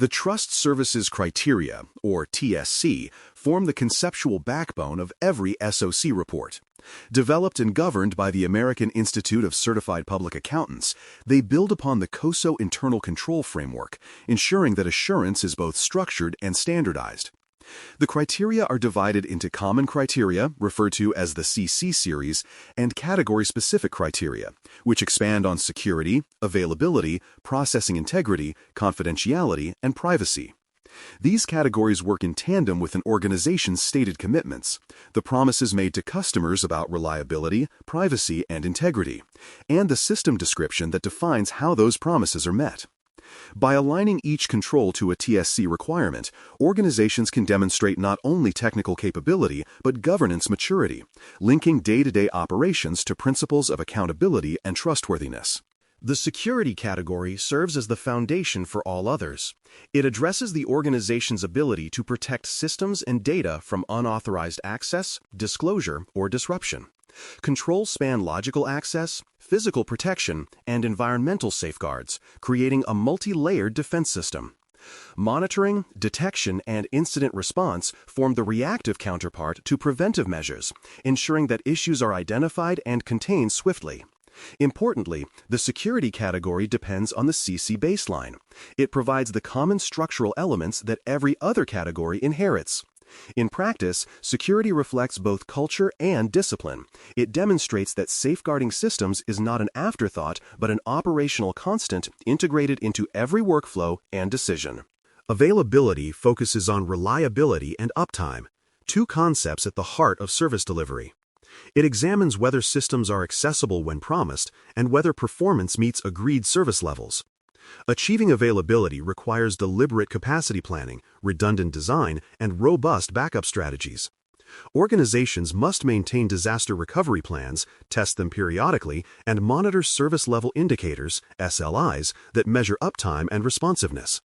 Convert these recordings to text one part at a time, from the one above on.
The Trust Services Criteria, or TSC, form the conceptual backbone of every SOC report. Developed and governed by the American Institute of Certified Public Accountants, they build upon the COSO internal control framework, ensuring that assurance is both structured and standardized. The criteria are divided into common criteria, referred to as the CC series, and category-specific criteria, which expand on security, availability, processing integrity, confidentiality, and privacy. These categories work in tandem with an organization's stated commitments, the promises made to customers about reliability, privacy, and integrity, and the system description that defines how those promises are met. By aligning each control to a TSC requirement, organizations can demonstrate not only technical capability but governance maturity, linking day-to-day operations to principles of accountability and trustworthiness. The security category serves as the foundation for all others. It addresses the organization's ability to protect systems and data from unauthorized access, disclosure, or disruption. Controls span logical access, physical protection, and environmental safeguards, creating a multi-layered defense system. Monitoring, detection, and incident response form the reactive counterpart to preventive measures, ensuring that issues are identified and contained swiftly. Importantly, the security category depends on the CC baseline. It provides the common structural elements that every other category inherits. In practice, security reflects both culture and discipline. It demonstrates that safeguarding systems is not an afterthought, but an operational constant integrated into every workflow and decision. Availability focuses on reliability and uptime, two concepts at the heart of service delivery. It examines whether systems are accessible when promised and whether performance meets agreed service levels. Achieving availability requires deliberate capacity planning, redundant design, and robust backup strategies. Organizations must maintain disaster recovery plans, test them periodically, and monitor service-level indicators, SLIs, that measure uptime and responsiveness.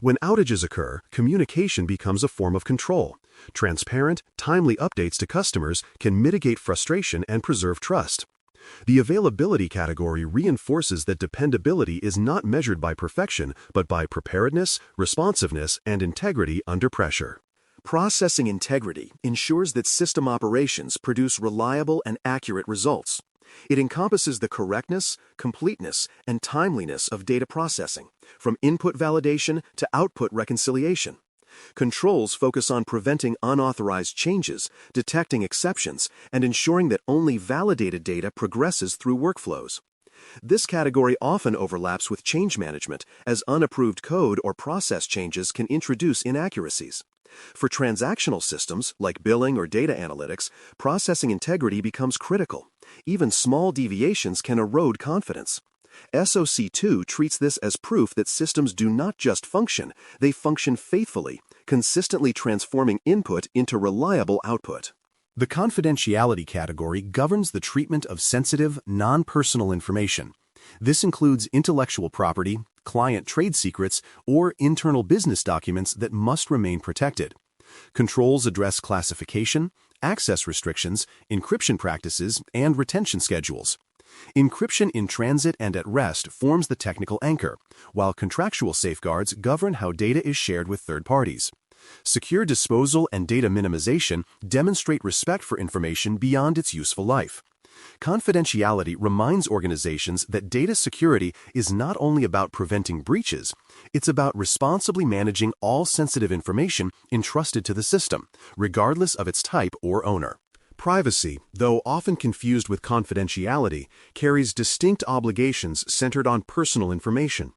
When outages occur, communication becomes a form of control. Transparent, timely updates to customers can mitigate frustration and preserve trust. The availability category reinforces that dependability is not measured by perfection, but by preparedness, responsiveness, and integrity under pressure. Processing integrity ensures that system operations produce reliable and accurate results. It encompasses the correctness, completeness, and timeliness of data processing, from input validation to output reconciliation. Controls focus on preventing unauthorized changes, detecting exceptions, and ensuring that only validated data progresses through workflows. This category often overlaps with change management, as unapproved code or process changes can introduce inaccuracies. For transactional systems, like billing or data analytics, processing integrity becomes critical. Even small deviations can erode confidence. SOC2 treats this as proof that systems do not just function, they function faithfully, consistently transforming input into reliable output. The confidentiality category governs the treatment of sensitive, non-personal information. This includes intellectual property, client trade secrets, or internal business documents that must remain protected. Controls address classification, access restrictions, encryption practices, and retention schedules. Encryption in transit and at rest forms the technical anchor, while contractual safeguards govern how data is shared with third parties. Secure disposal and data minimization demonstrate respect for information beyond its useful life. Confidentiality reminds organizations that data security is not only about preventing breaches, it's about responsibly managing all sensitive information entrusted to the system, regardless of its type or owner. Privacy, though often confused with confidentiality, carries distinct obligations centered on personal information.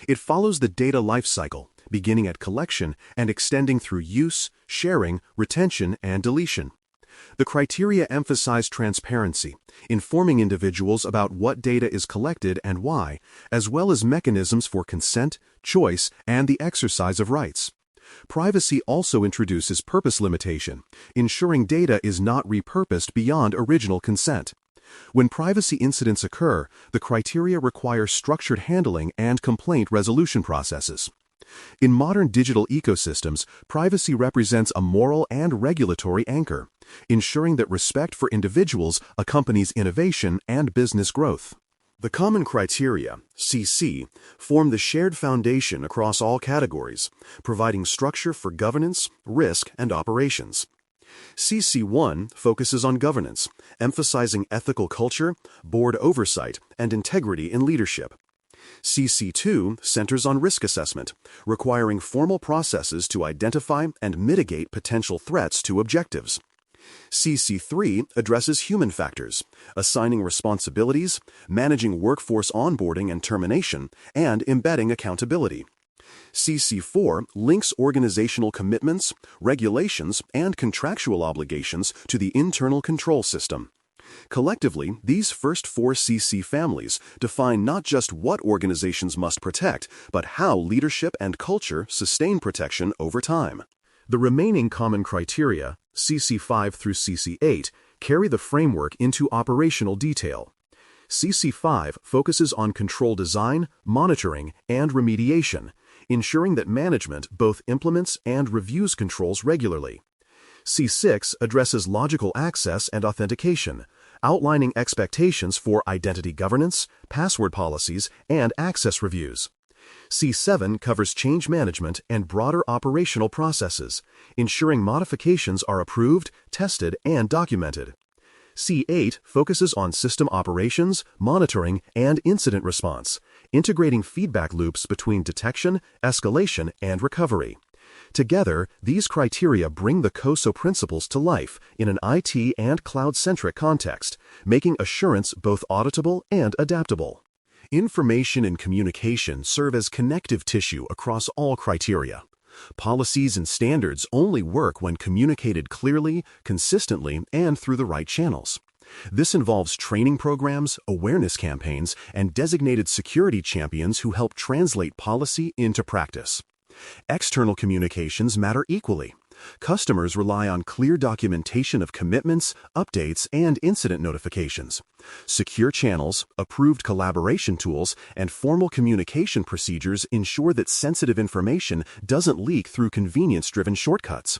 It follows the data lifecycle, beginning at collection and extending through use, sharing, retention, and deletion. The criteria emphasize transparency, informing individuals about what data is collected and why, as well as mechanisms for consent, choice, and the exercise of rights. Privacy also introduces purpose limitation, ensuring data is not repurposed beyond original consent. When privacy incidents occur, the criteria require structured handling and complaint resolution processes. In modern digital ecosystems, privacy represents a moral and regulatory anchor, ensuring that respect for individuals accompanies innovation and business growth. The common criteria, CC, form the shared foundation across all categories, providing structure for governance, risk, and operations. CC1 focuses on governance, emphasizing ethical culture, board oversight, and integrity in leadership. CC2 centers on risk assessment, requiring formal processes to identify and mitigate potential threats to objectives. CC3 addresses human factors, assigning responsibilities, managing workforce onboarding and termination, and embedding accountability. CC4 links organizational commitments, regulations, and contractual obligations to the internal control system. Collectively, these first four CC families define not just what organizations must protect, but how leadership and culture sustain protection over time. The remaining common criteria, CC5 through CC8, carry the framework into operational detail. CC5 focuses on control design, monitoring, and remediation, ensuring that management both implements and reviews controls regularly. C6 addresses logical access and authentication, outlining expectations for identity governance, password policies, and access reviews. C7 covers change management and broader operational processes, ensuring modifications are approved, tested, and documented. C8 focuses on system operations, monitoring, and incident response, integrating feedback loops between detection, escalation, and recovery. Together, these criteria bring the COSO principles to life in an IT and cloud-centric context, making assurance both auditable and adaptable. Information and communication serve as connective tissue across all criteria. Policies and standards only work when communicated clearly, consistently, and through the right channels. This involves training programs, awareness campaigns, and designated security champions who help translate policy into practice. External communications matter equally. Customers rely on clear documentation of commitments, updates, and incident notifications. Secure channels, approved collaboration tools, and formal communication procedures ensure that sensitive information doesn't leak through convenience-driven shortcuts.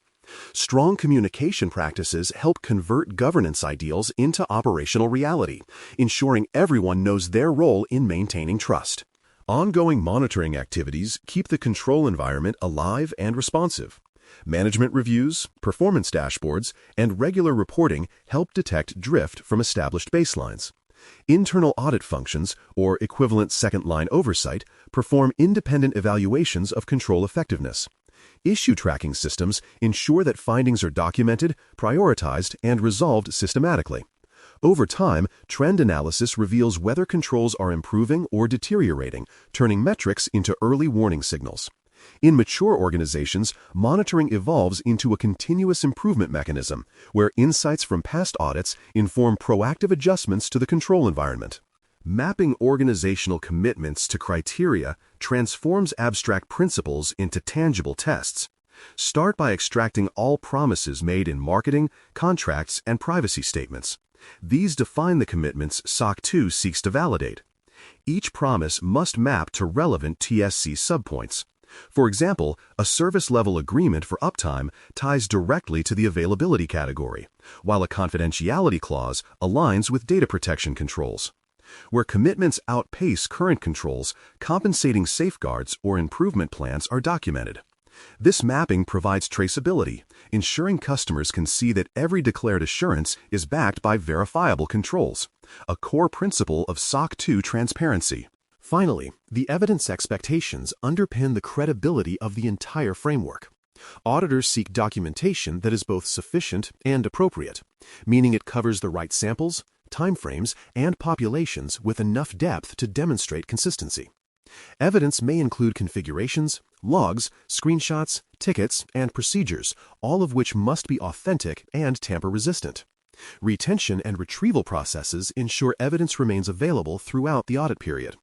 Strong communication practices help convert governance ideals into operational reality, ensuring everyone knows their role in maintaining trust. Ongoing monitoring activities keep the control environment alive and responsive. Management reviews, performance dashboards, and regular reporting help detect drift from established baselines. Internal audit functions, or equivalent second-line oversight, perform independent evaluations of control effectiveness. Issue tracking systems ensure that findings are documented, prioritized, and resolved systematically. Over time, trend analysis reveals whether controls are improving or deteriorating, turning metrics into early warning signals. In mature organizations, monitoring evolves into a continuous improvement mechanism, where insights from past audits inform proactive adjustments to the control environment. Mapping organizational commitments to criteria transforms abstract principles into tangible tests. Start by extracting all promises made in marketing, contracts, and privacy statements. These define the commitments SOC 2 seeks to validate. Each promise must map to relevant TSC subpoints. For example, a service-level agreement for uptime ties directly to the availability category, while a confidentiality clause aligns with data protection controls. Where commitments outpace current controls, compensating safeguards or improvement plans are documented. This mapping provides traceability, ensuring customers can see that every declared assurance is backed by verifiable controls, a core principle of SOC 2 transparency. Finally, the evidence expectations underpin the credibility of the entire framework. Auditors seek documentation that is both sufficient and appropriate, meaning it covers the right samples, timeframes, and populations with enough depth to demonstrate consistency. Evidence may include configurations, logs, screenshots, tickets, and procedures, all of which must be authentic and tamper-resistant. Retention and retrieval processes ensure evidence remains available throughout the audit period.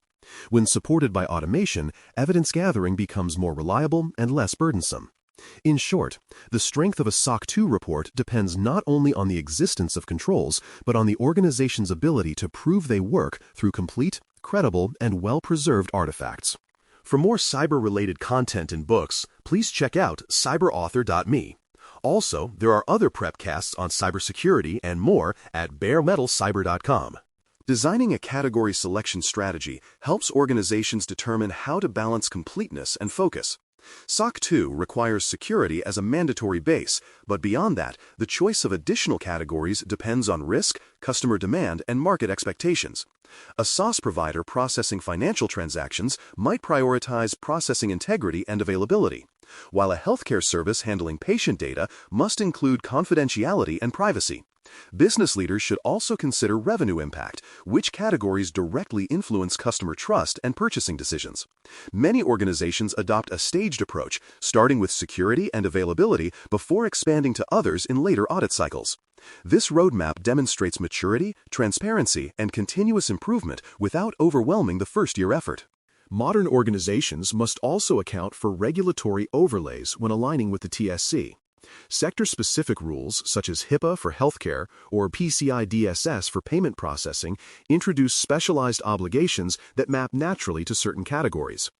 When supported by automation, evidence gathering becomes more reliable and less burdensome. In short, the strength of a SOC 2 report depends not only on the existence of controls, but on the organization's ability to prove they work through complete, credible, and well-preserved artifacts. For more cyber-related content and books, please check out cyberauthor.me. Also, there are other prepcasts on cybersecurity and more at baremetalcyber.com. Designing a category selection strategy helps organizations determine how to balance completeness and focus. SOC 2 requires security as a mandatory base, but beyond that, the choice of additional categories depends on risk, customer demand, and market expectations. A SaaS provider processing financial transactions might prioritize processing integrity and availability, while a healthcare service handling patient data must include confidentiality and privacy. Business leaders should also consider revenue impact, which categories directly influence customer trust and purchasing decisions. Many organizations adopt a staged approach, starting with security and availability before expanding to others in later audit cycles. This roadmap demonstrates maturity, transparency, and continuous improvement without overwhelming the first-year effort. Modern organizations must also account for regulatory overlays when aligning with the TSC. Sector-specific rules, such as HIPAA for healthcare or PCI DSS for payment processing, introduce specialized obligations that map naturally to certain categories.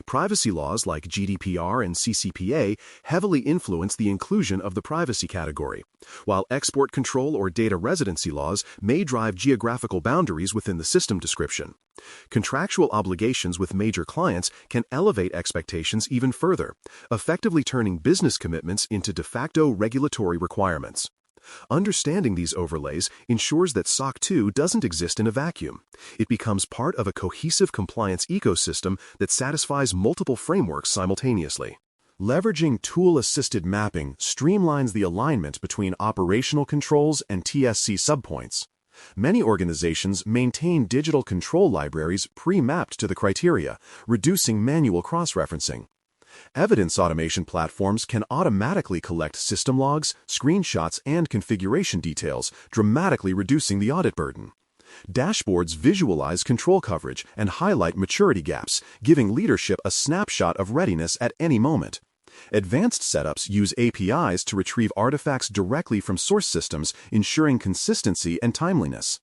Privacy laws like GDPR and CCPA heavily influence the inclusion of the privacy category, while export control or data residency laws may drive geographical boundaries within the system description. Contractual obligations with major clients can elevate expectations even further, effectively turning business commitments into de facto regulatory requirements. Understanding these overlays ensures that SOC 2 doesn't exist in a vacuum. It becomes part of a cohesive compliance ecosystem that satisfies multiple frameworks simultaneously. Leveraging tool-assisted mapping streamlines the alignment between operational controls and TSC subpoints. Many organizations maintain digital control libraries pre-mapped to the criteria, reducing manual cross-referencing. Evidence automation platforms can automatically collect system logs, screenshots, and configuration details, dramatically reducing the audit burden. Dashboards visualize control coverage and highlight maturity gaps, giving leadership a snapshot of readiness at any moment. Advanced setups use APIs to retrieve artifacts directly from source systems, ensuring consistency and timeliness.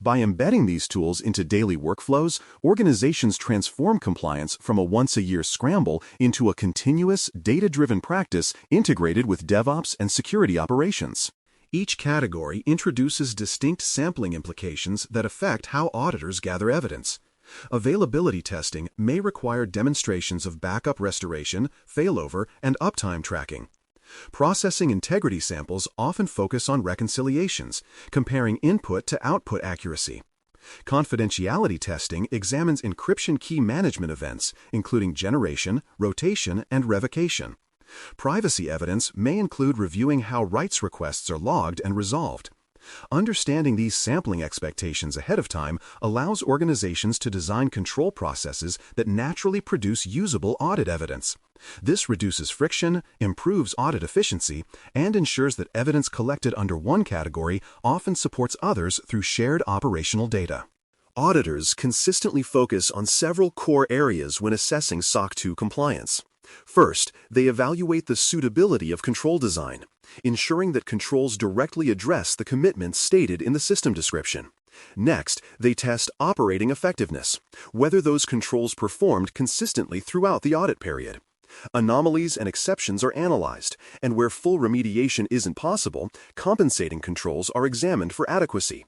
By embedding these tools into daily workflows, organizations transform compliance from a once-a-year scramble into a continuous, data-driven practice integrated with DevOps and security operations. Each category introduces distinct sampling implications that affect how auditors gather evidence. Availability testing may require demonstrations of backup restoration, failover, and uptime tracking. Processing integrity samples often focus on reconciliations, comparing input to output accuracy. Confidentiality testing examines encryption key management events, including generation, rotation, and revocation. Privacy evidence may include reviewing how rights requests are logged and resolved. Understanding these sampling expectations ahead of time allows organizations to design control processes that naturally produce usable audit evidence. This reduces friction, improves audit efficiency, and ensures that evidence collected under one category often supports others through shared operational data. Auditors consistently focus on several core areas when assessing SOC 2 compliance. First, they evaluate the suitability of control design, ensuring that controls directly address the commitments stated in the system description. Next, they test operating effectiveness, whether those controls performed consistently throughout the audit period. Anomalies and exceptions are analyzed, and where full remediation isn't possible, compensating controls are examined for adequacy.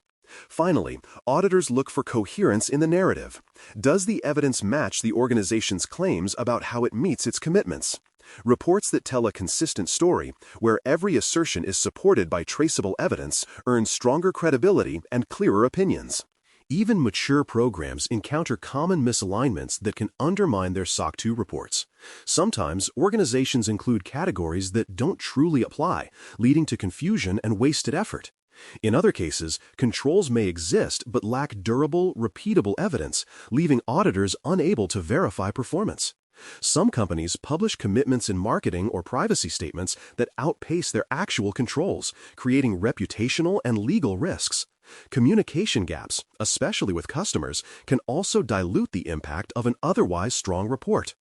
Finally, auditors look for coherence in the narrative. Does the evidence match the organization's claims about how it meets its commitments? Reports that tell a consistent story, where every assertion is supported by traceable evidence, earn stronger credibility and clearer opinions. Even mature programs encounter common misalignments that can undermine their SOC 2 reports. Sometimes, organizations include categories that don't truly apply, leading to confusion and wasted effort. In other cases, controls may exist but lack durable, repeatable evidence, leaving auditors unable to verify performance. Some companies publish commitments in marketing or privacy statements that outpace their actual controls, creating reputational and legal risks. Communication gaps, especially with customers, can also dilute the impact of an otherwise strong report.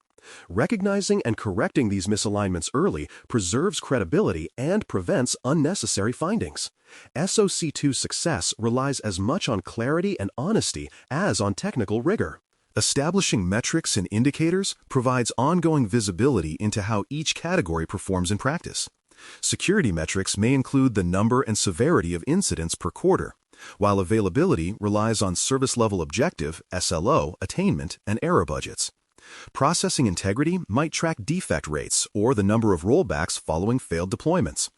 Recognizing and correcting these misalignments early preserves credibility and prevents unnecessary findings. SOC 2 success relies as much on clarity and honesty as on technical rigor. Establishing metrics and indicators provides ongoing visibility into how each category performs in practice. Security metrics may include the number and severity of incidents per quarter, while availability relies on service-level objective (SLO) attainment and error budgets. Processing integrity might track defect rates or the number of rollbacks following failed deployments.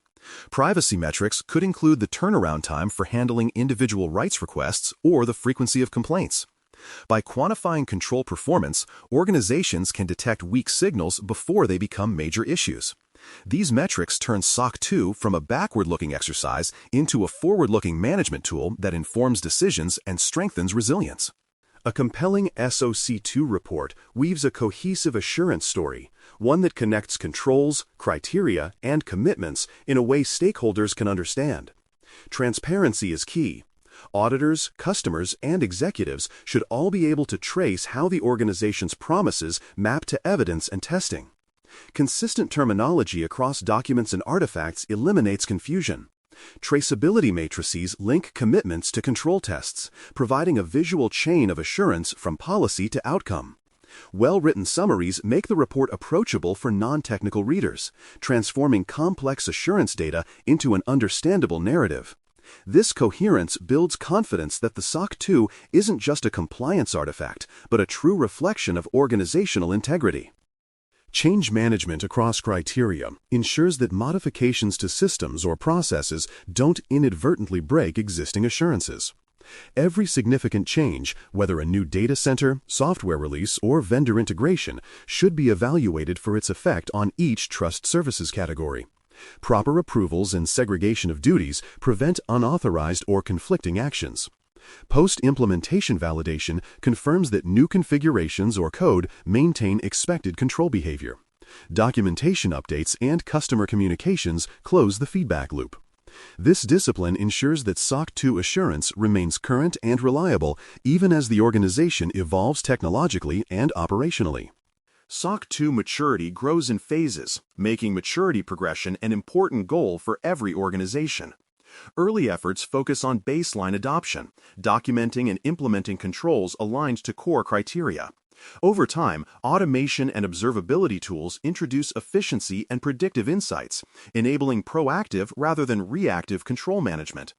Privacy metrics could include the turnaround time for handling individual rights requests or the frequency of complaints. By quantifying control performance, organizations can detect weak signals before they become major issues. These metrics turn SOC 2 from a backward-looking exercise into a forward-looking management tool that informs decisions and strengthens resilience. A compelling SOC 2 report weaves a cohesive assurance story, one that connects controls, criteria, and commitments in a way stakeholders can understand. Transparency is key. Auditors, customers, and executives should all be able to trace how the organization's promises map to evidence and testing. Consistent terminology across documents and artifacts eliminates confusion. Traceability matrices link commitments to control tests, providing a visual chain of assurance from policy to outcome. Well-written summaries make the report approachable for non-technical readers, transforming complex assurance data into an understandable narrative. This coherence builds confidence that the SOC 2 isn't just a compliance artifact, but a true reflection of organizational integrity. Change management across criteria ensures that modifications to systems or processes don't inadvertently break existing assurances. Every significant change, whether a new data center, software release, or vendor integration, should be evaluated for its effect on each trust services category. Proper approvals and segregation of duties prevent unauthorized or conflicting actions. Post-implementation validation confirms that new configurations or code maintain expected control behavior. Documentation updates and customer communications close the feedback loop. This discipline ensures that SOC 2 assurance remains current and reliable even as the organization evolves technologically and operationally. SOC 2 maturity grows in phases, making maturity progression an important goal for every organization. Early efforts focus on baseline adoption, documenting and implementing controls aligned to core criteria. Over time, automation and observability tools introduce efficiency and predictive insights, enabling proactive rather than reactive control management.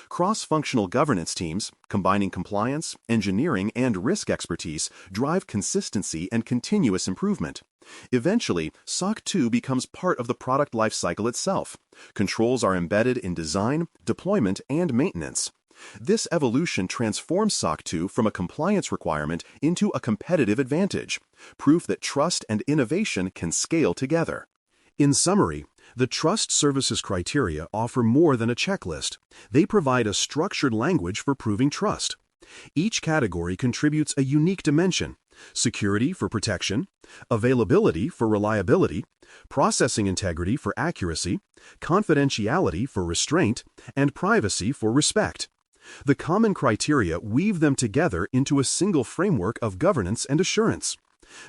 Cross-functional governance teams, combining compliance, engineering, and risk expertise, drive consistency and continuous improvement. Eventually, SOC 2 becomes part of the product lifecycle itself. Controls are embedded in design, deployment, and maintenance. This evolution transforms SOC 2 from a compliance requirement into a competitive advantage, proof that trust and innovation can scale together. In summary, the trust services criteria offer more than a checklist. They provide a structured language for proving trust. Each category contributes a unique dimension: security for protection, availability for reliability, processing integrity for accuracy, confidentiality for restraint, and privacy for respect. The common criteria weave them together into a single framework of governance and assurance.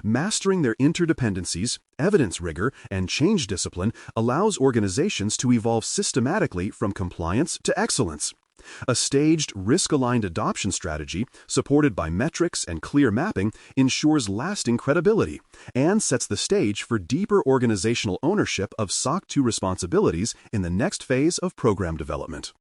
Mastering their interdependencies, evidence rigor, and change discipline allows organizations to evolve systematically from compliance to excellence. A staged, risk-aligned adoption strategy, supported by metrics and clear mapping, ensures lasting credibility and sets the stage for deeper organizational ownership of SOC 2 responsibilities in the next phase of program development.